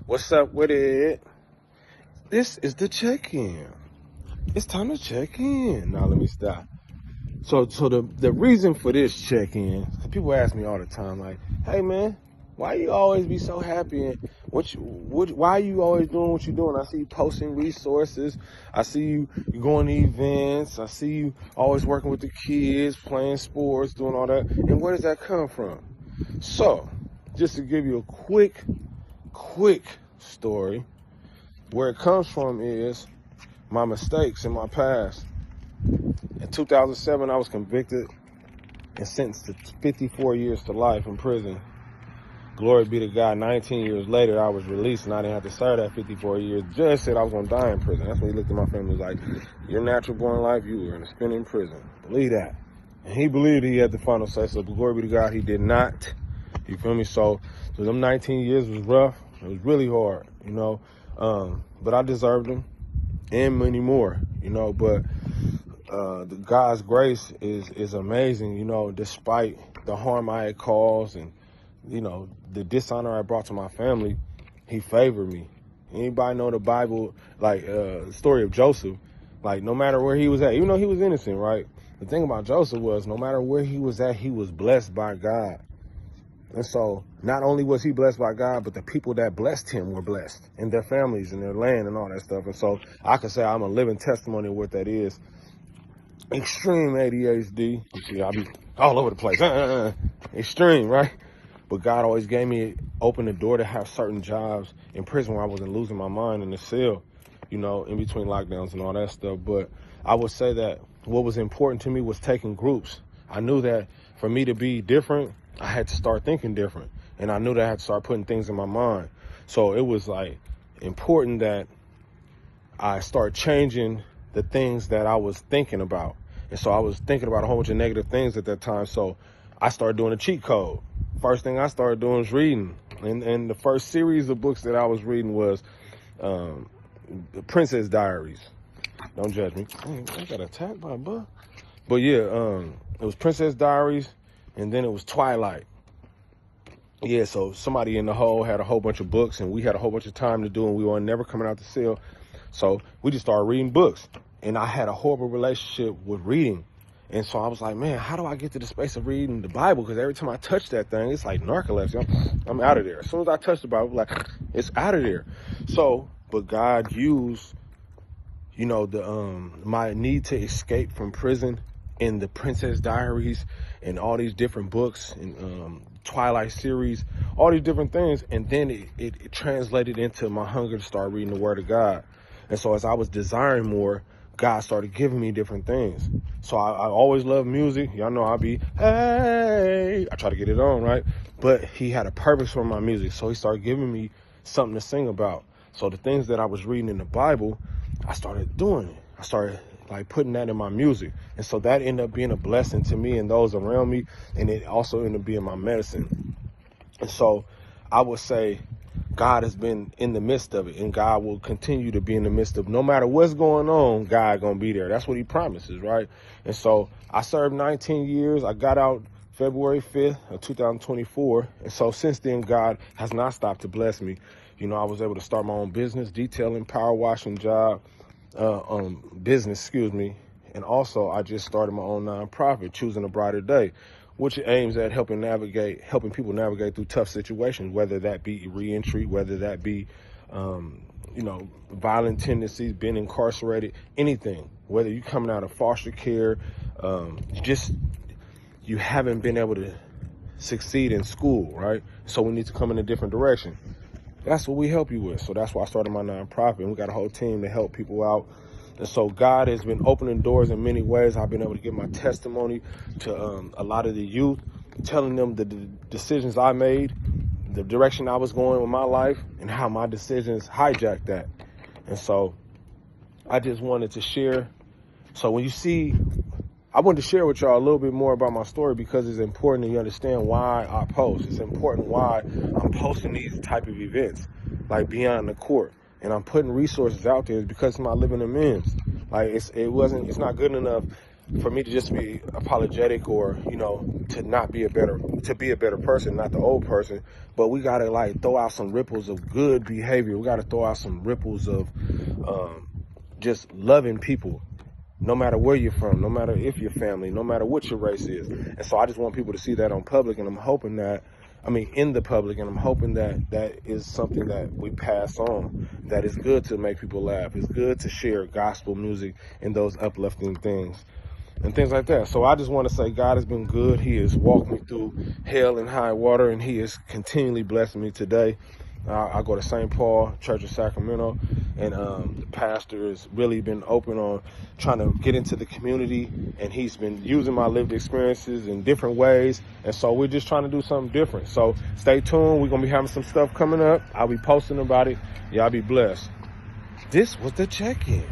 What's up with it? This is the check-in. It's time to check in. Now let me stop. So the reason for this check-in, people ask me all the time, like, hey man, why you always be so happy and why are you always doing what you're doing? I see you posting resources, I see you going to events, I see you always working with the kids, playing sports, doing all that. And where does that come from? So, just to give you a quick story, where it comes from is my mistakes in my past. In 2007, I was convicted and sentenced to 54 years to life in prison. Glory be to God, 19 years later, I was released and I didn't have to serve that 54 years. The judge said I was going to die in prison. That's when he looked at my family and was like, your natural born life, you were going to spend in prison. Believe that. And he believed he had the final say, so glory be to God, he did not. You feel me? So them 19 years was rough. It was really hard, you know. But I deserved them and many more, you know. But the God's grace is amazing, you know, despite the harm I had caused and, you know, the dishonor I brought to my family. He favored me. Anybody know the Bible, like the story of Joseph? Like, no matter where he was at, even though he was innocent, right? The thing about Joseph was, no matter where he was at, he was blessed by God. And so not only was he blessed by God, but the people that blessed him were blessed, and their families and their land and all that stuff. And so I could say I'm a living testimony of what that is. Extreme ADHD. You see, I'll be all over the place. Extreme, right? But God always gave me, opened the door to have certain jobs in prison where I wasn't losing my mind in the cell, you know, in between lockdowns and all that stuff. But I would say that what was important to me was taking groups. I knew that for me to be different, I had to start thinking different. And I knew that I had to start putting things in my mind. So it was like important that I start changing the things that I was thinking about. And so I was thinking about a whole bunch of negative things at that time. So I started doing a cheat code. First thing I started doing was reading. And the first series of books that I was reading was The Princess Diaries. Don't judge me. I got attacked by a bug. But yeah, it was Princess Diaries, and then it was Twilight. Yeah, so somebody in the hole had a whole bunch of books, and we had a whole bunch of time to do, and we were never coming out the cell. So we just started reading books. And I had a horrible relationship with reading. And so I was like, man, how do I get to the space of reading the Bible? Because every time I touch that thing, it's like narcolepsy. I'm out of there. As soon as I touch the Bible, like, it's out of there. So, but God used, you know, my need to escape from prison in the Princess Diaries and all these different books and Twilight series, all these different things. And then it translated into my hunger to start reading the Word of God. And so as I was desiring more, God started giving me different things. So I always loved music. Y'all know I try to get it on, right? But he had a purpose for my music. So he started giving me something to sing about. So the things that I was reading in the Bible, I started doing it. I started like putting that in my music. And so that ended up being a blessing to me and those around me. And it also ended up being my medicine. And so I would say God has been in the midst of it, and God will continue to be in the midst of, no matter what's going on, God gonna be there. That's what he promises, right? And so I served 19 years. I got out February 5th of 2024. And so since then, God has not stopped to bless me. You know, I was able to start my own business, detailing, power washing job, business, And also I just started my own nonprofit, Choosing a Brighter Day, which aims at helping people navigate through tough situations, whether that be reentry, whether that be, you know, violent tendencies, being incarcerated, anything, whether you're coming out of foster care, you haven't been able to succeed in school, right? So we need to come in a different direction. That's what we help you with. So that's why I started my nonprofit. And we got a whole team to help people out. And so God has been opening doors in many ways. I've been able to give my testimony to a lot of the youth, telling them the decisions I made, the direction I was going with my life, and how my decisions hijacked that. And so I just wanted to share. So when you see, I wanted to share with y'all a little bit more about my story because it's important that you understand why I post. It's important why I'm posting these type of events, like Beyond the Court. And I'm putting resources out there because it's my living amends. Like it's not good enough for me to just be apologetic or, you know, to be a better person, not the old person. But we gotta like throw out some ripples of good behavior. We gotta throw out some ripples of just loving people, no matter where you're from, no matter if you're family, no matter what your race is. And so I just want people to see that on public, and I'm hoping that, in the public, and I'm hoping that that is something that we pass on, that is good to make people laugh. It's good to share gospel music and those uplifting things and things like that. So I just want to say God has been good. He has walked me through hell and high water, and he is continually blessing me today. I go to St. Paul Church of Sacramento, and the pastor has really been open on trying to get into the community, and he's been using my lived experiences in different ways. And so we're just trying to do something different. So stay tuned. We're going to be having some stuff coming up. I'll be posting about it. Y'all be blessed. This was the check-in.